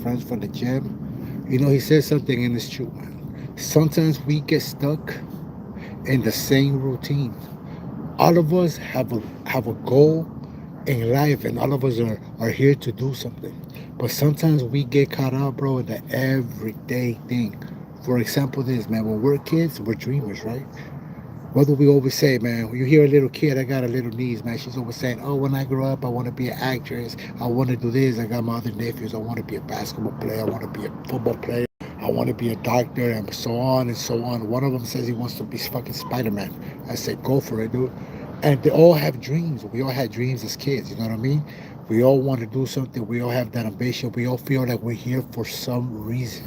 friends from the gym. He said something and it's true, man. Sometimes we get stuck in the same routine. All of us have a goal in life, and all of us are here to do something. But sometimes we get caught up, bro, in the everyday thing. For example, this, man, when we're kids, we're dreamers, right? What do we always say, man? When you hear a little kid, I got a little niece, man. She's always saying, "Oh, when I grow up, I want to be an actress. I want to do this." I got my other nephews. I want to be a basketball player. I want to be a football player. I want to be a doctor, and so on and so on. One of them says he wants to be fucking Spider-Man. I said, "Go for it, dude." And they all have dreams. We all had dreams as kids. You know what I mean? We all want to do something. We all have that ambition. We all feel like we're here for some reason.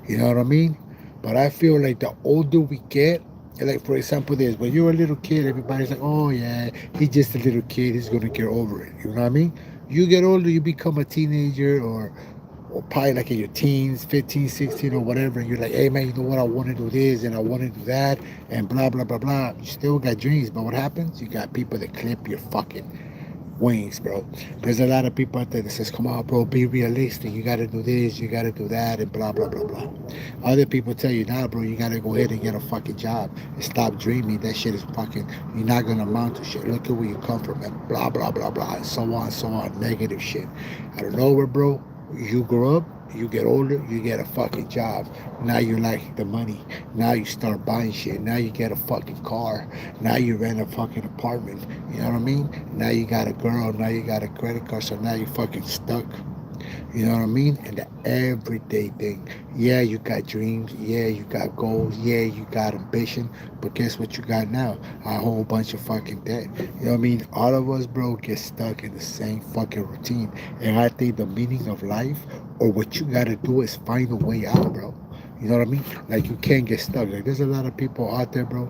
You know what I mean? But I feel like the older we get, like for example, this when you're a little kid, everybody's like, "Oh yeah, he's just a little kid. He's gonna get over it." You know what I mean? You get older, you become a teenager, or probably like in your teens, 15, 16, or whatever, and you're like, "Hey man, you know what? I want to do this and I want to do that, and blah blah blah blah." You still got dreams, but what happens? You got people that clip your fucking wings, bro. There's a lot of people out there that says, "Come on, bro, be realistic. You got to do this, you got to do that, and blah blah blah blah." Other people tell you, "Nah, bro, you got to go ahead and get a fucking job and stop dreaming. That shit is fucking. You're not gonna amount to shit. Look at where you come from, and blah blah blah blah, and so on, so on. Negative shit. Out of nowhere, bro. You grow up." You get older, you get a fucking job. Now you like the money. Now you start buying shit. Now you get a fucking car. Now you rent a fucking apartment. You know what I mean? Now you got a girl. Now you got a credit card. So now you fucking stuck. You know what I mean? And the everyday thing. Yeah, you got dreams. Yeah, you got goals. Yeah, you got ambition. But guess what you got now? A whole bunch of fucking debt. You know what I mean? All of us, bro, get stuck in the same fucking routine. And I think the meaning of life or what you gotta do is find a way out, bro. You know what I mean? Like you can't get stuck. Like there's a lot of people out there, bro,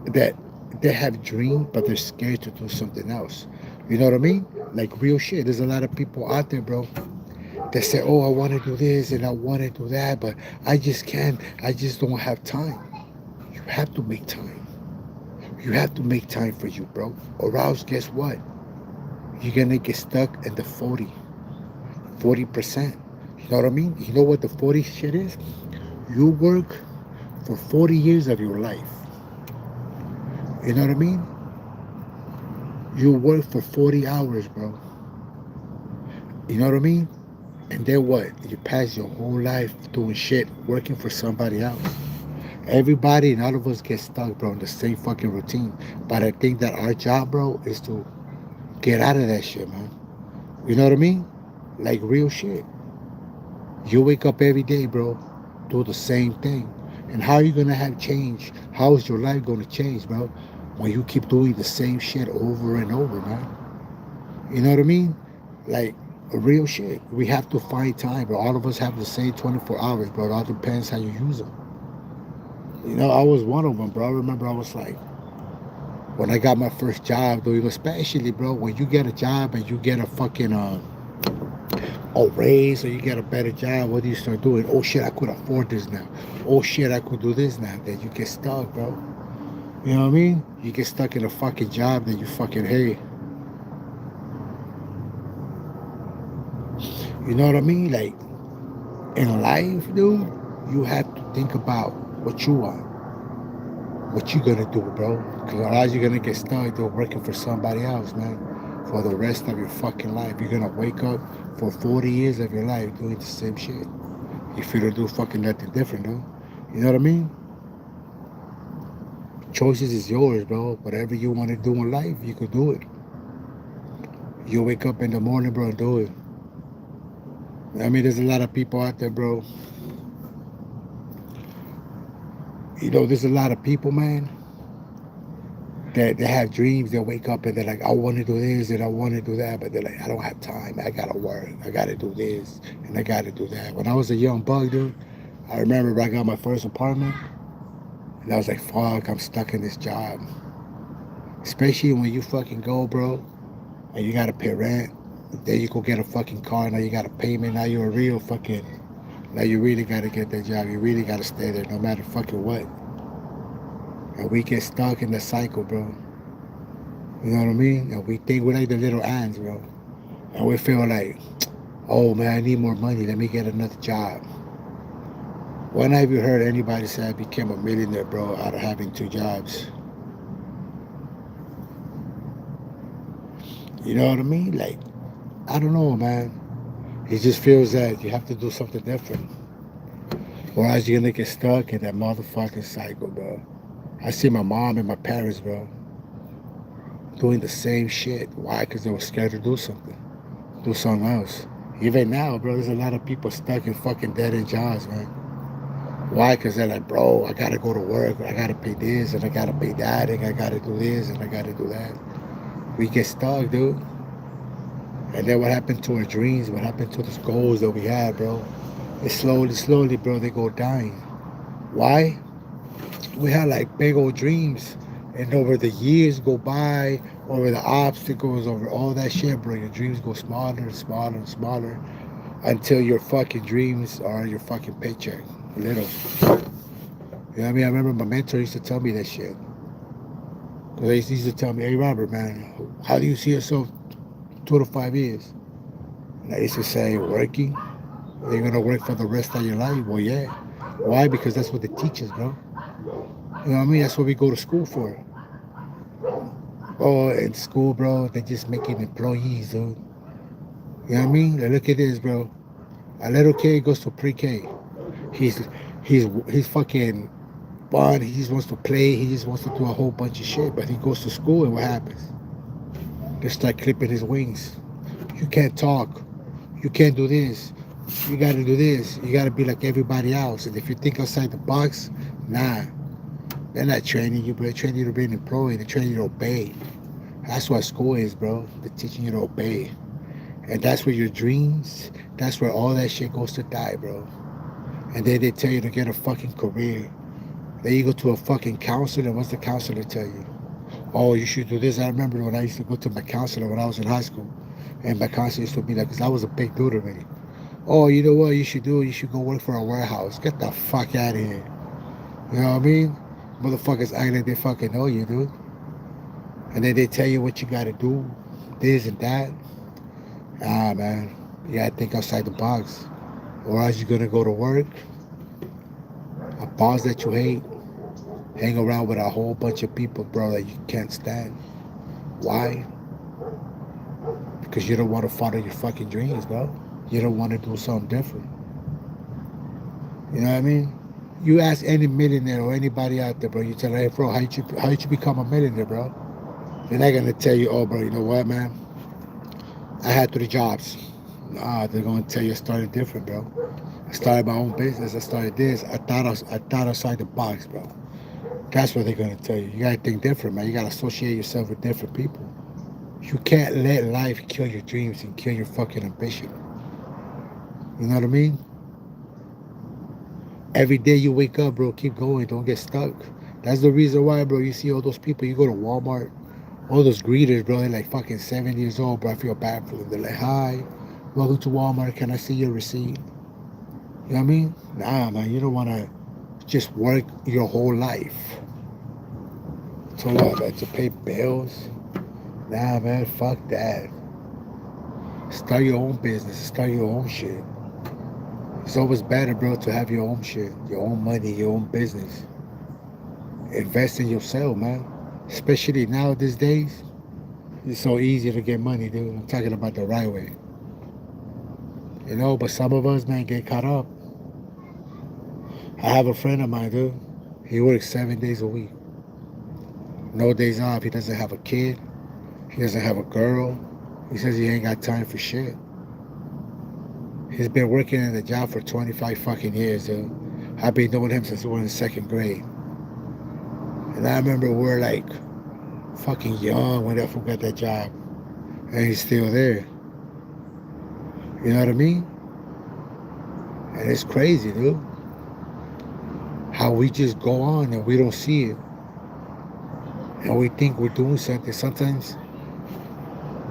that they have dreams, but they're scared to do something else. You know what I mean? Like real shit. There's a lot of people out there, bro, that say, "Oh, I want to do this and I want to do that, but I just can't. I just don't have time." You have to make time. You have to make time for you, bro. Or else, guess what? You're gonna get stuck in the 40%. You know what I mean? You know what the 40 shit is? You work for 40 years of your life. You know what I mean? You work for 40 hours, bro. You know what I mean? And then what? You pass your whole life doing shit, working for somebody else. Everybody and all of us get stuck, bro, in the same fucking routine. But I think that our job, bro, is to get out of that shit, man. You know what I mean? Like real shit. You wake up every day, bro, do the same thing. And how are you gonna have change? How is your life gonna change, bro? When you keep doing the same shit over and over, man. You know what I mean? Like real shit. We have to find time, bro. All of us have the same 24 hours, bro. It all depends how you use them. I was one of them, bro. I remember I was like, when I got my first job, though, especially, bro, when you get a job and you get a fucking a raise or you get a better job, what do you start doing? Oh shit, I could afford this now. Oh shit, I could do this now. Then you get stuck, bro. You know what I mean? You get stuck in a fucking job that you fucking hate. You know what I mean? Like in life, dude, you have to think about what you want, what you gonna do, bro. Because otherwise you're gonna get stuck doing working for somebody else, man. For the rest of your fucking life, you're gonna wake up for 40 years of your life doing the same shit. If you don't do fucking nothing different, dude. You know what I mean? Choices is yours, bro. Whatever you want to do in life, you could do it. You wake up in the morning, bro, and do it. I mean, there's a lot of people out there, bro. There's a lot of people, man, that they have dreams. They wake up and they're like, "I want to do this and I want to do that," but they're like, "I don't have time. I gotta work. I gotta do this and I gotta do that." When I was a young bug, dude, I remember I got my first apartment and I was like, "Fuck, I'm stuck in this job." Especially when you fucking go, bro, and you gotta pay rent. Then you go get a fucking car. Now you got a payment. Now you're a real fucking. Now you really gotta get that job. You really gotta stay there, no matter fucking what. And we get stuck in the cycle, bro. You know what I mean? And we think we're like the little ants, bro. And we feel like, Oh man, I need more money. Let me get another job. When have you heard anybody say I became a millionaire, bro, out of having two jobs? You know what I mean? Like, I don't know, man. He just feels that you have to do something different. Or else you're gonna get stuck in that motherfucking cycle, bro. I see my mom and my parents, bro, doing the same shit. Why? Because they were scared to do something. Do something else. Even now, bro, there's a lot of people stuck in fucking dead end jobs, man. Why? Because they're like, bro, I gotta go to work. I gotta pay this and I gotta pay that and I gotta do this and I gotta do that. We get stuck, dude. And then what happened to our dreams? What happened to the goals that we had, bro? It's slowly, bro, they go dying. Why? We had like big old dreams. And over the years go by, over the obstacles, over all that shit, bro, your dreams go smaller and smaller and smaller until your fucking dreams are your fucking paycheck. Little. You know what I mean? I remember my mentor used to tell me that shit. Because they used to tell me, hey, Robert, man, how do you see yourself 2 to 5 years? And I used to say, working. You're going to work for the rest of your life? Well, yeah. Why? Because that's what they teach us, bro. You know what I mean? That's what we go to school for. Oh, in school, bro, they're just making employees, dude. You know what I mean? Like, look at this, bro. A little kid goes to pre-K. He's he's fucking fun. He just wants to play. He just wants to do a whole bunch of shit. But he goes to school, and what happens? They start clipping his wings. You can't talk. You can't do this. You got to do this. You got to be like everybody else. And if you think outside the box, nah, they're not training you, bro. They're training you to be an employee. They're training you to obey. That's what school is, bro. They're teaching you to obey. And that's where your dreams, that's where all that shit goes to die, bro. And then they tell you to get a fucking career. Then you go to a fucking counselor, and what's the counselor tell you? Oh, you should do this. I remember when I used to go to my counselor when I was in high school. And my counselor used to be like, because I was a big dude already. Oh, you know what you should do? You should go work for a warehouse. Get the fuck out of here. You know what I mean? Motherfuckers act like they fucking know you, dude. And then they tell you what you gotta do, this and that. Ah, man, you gotta think outside the box. Or else you're gonna go to work, a boss that you hate, hang around with a whole bunch of people, bro, that you can't stand. Why? Because you don't want to follow your fucking dreams, bro. You don't want to do something different. You know what I mean? You ask any millionaire or anybody out there, bro, you tell them, hey, bro, how you become a millionaire, bro? They're not gonna tell you, oh, bro, you know what, man? I had 3 jobs. Nah, they're gonna tell you I started different, bro. I started my own business. I started this. I thought outside the box, bro. That's what they're gonna tell you. You gotta think different, man. You gotta associate yourself with different people. You can't let life kill your dreams and kill your fucking ambition. You know what I mean? Every day you wake up, bro, keep going. Don't get stuck. That's the reason why, bro, you see all those people. You go to Walmart, all those greeters, bro, they're like fucking 7 years old, bro. I feel bad for them. They're like, hi, welcome to Walmart. Can I see your receipt? You know what I mean? Nah, man, you don't want to just work your whole life. To what, man? To pay bills? Nah, man, fuck that. Start your own business. Start your own shit. It's always better, bro, to have your own shit, your own money, your own business. Invest in yourself, man. Especially now these days, it's so easy to get money, dude. I'm talking about the right way. You know, but some of us, man, get caught up. I have a friend of mine, dude. He works 7 days a week. No days off. He doesn't have a kid. He doesn't have a girl. He says he ain't got time for shit. He's been working in the job for 25 fucking years, dude. I've been knowing him since we were in 2nd grade. And I remember we were like fucking young when I got that job. And he's still there. You know what I mean? And it's crazy, dude. How we just go on and we don't see it. And we think we're doing something. Sometimes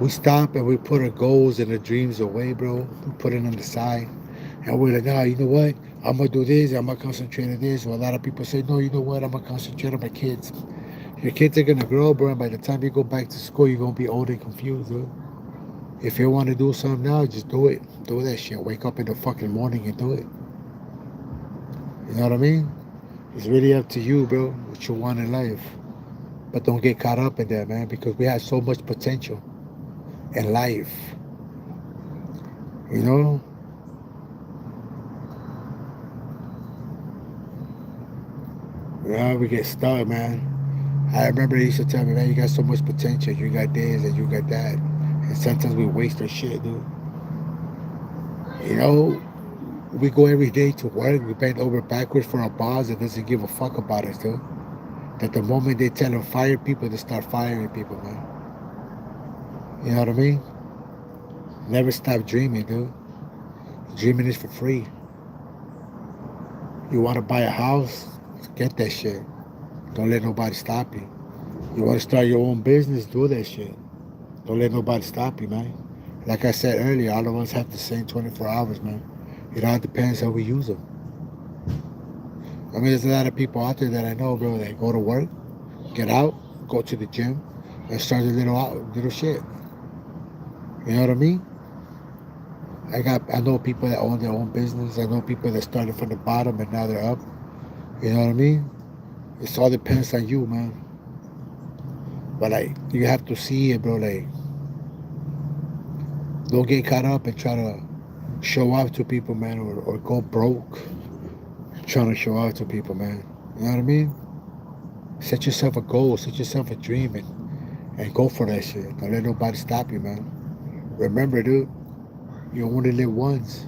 we stop and we put our goals and our dreams away, bro. We put it on the side. And we're like, nah, you know what? I'm going to do this. I'm going to concentrate on this. Well, a lot of people say, no, you know what? I'm going to concentrate on my kids. Your kids are going to grow, bro. And by the time you go back to school, you're going to be old and confused, dude. If you want to do something now, just do it. Do that shit. Wake up in the fucking morning and do it. You know what I mean? It's really up to you, bro, what you want in life. But don't get caught up in that, man, because we have so much potential in life. You know? Yeah, we get stuck, man. I remember they used to tell me, man, you got so much potential. You got this and you got that. And sometimes we waste our shit, dude. You know, we go every day to work. We bend over backwards for our boss that doesn't give a fuck about us, dude. That the moment they tell them fire people, they start firing people, man. You know what I mean? Never stop dreaming, dude. Dreaming is for free. You want to buy a house? Get that shit. Don't let nobody stop you. You want to start your own business? Do that shit. Don't let nobody stop you, man. Like I said earlier, all of us have the same 24 hours, man. It all depends how we use them. I mean, there's a lot of people out there that I know, bro, that go to work, get out, go to the gym, and start a little shit. You know what I mean? I know people that own their own business. I know people that started from the bottom and now they're up. You know what I mean? It all depends on you, man. But like, you have to see it, bro. Like, don't get caught up and try to show off to people, man, or go broke trying to show off to people, man. You know what I mean? Set yourself a goal, set yourself a dream, and go for that shit. Don't let nobody stop you, man. Remember, dude, you only live once.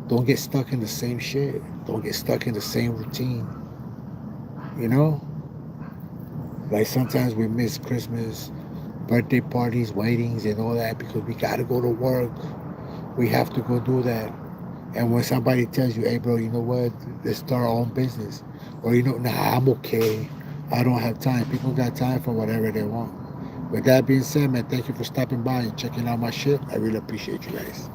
Don't get stuck in the same shit. Don't get stuck in the same routine. You know? Like sometimes we miss Christmas, birthday parties, weddings, and all that because we gotta go to work. We have to go do that. And when somebody tells you, hey, bro, you know what? Let's start our own business. Or, you know, nah, I'm okay. I don't have time. People got time for whatever they want. With that being said, man, thank you for stopping by and checking out my shit. I really appreciate you guys.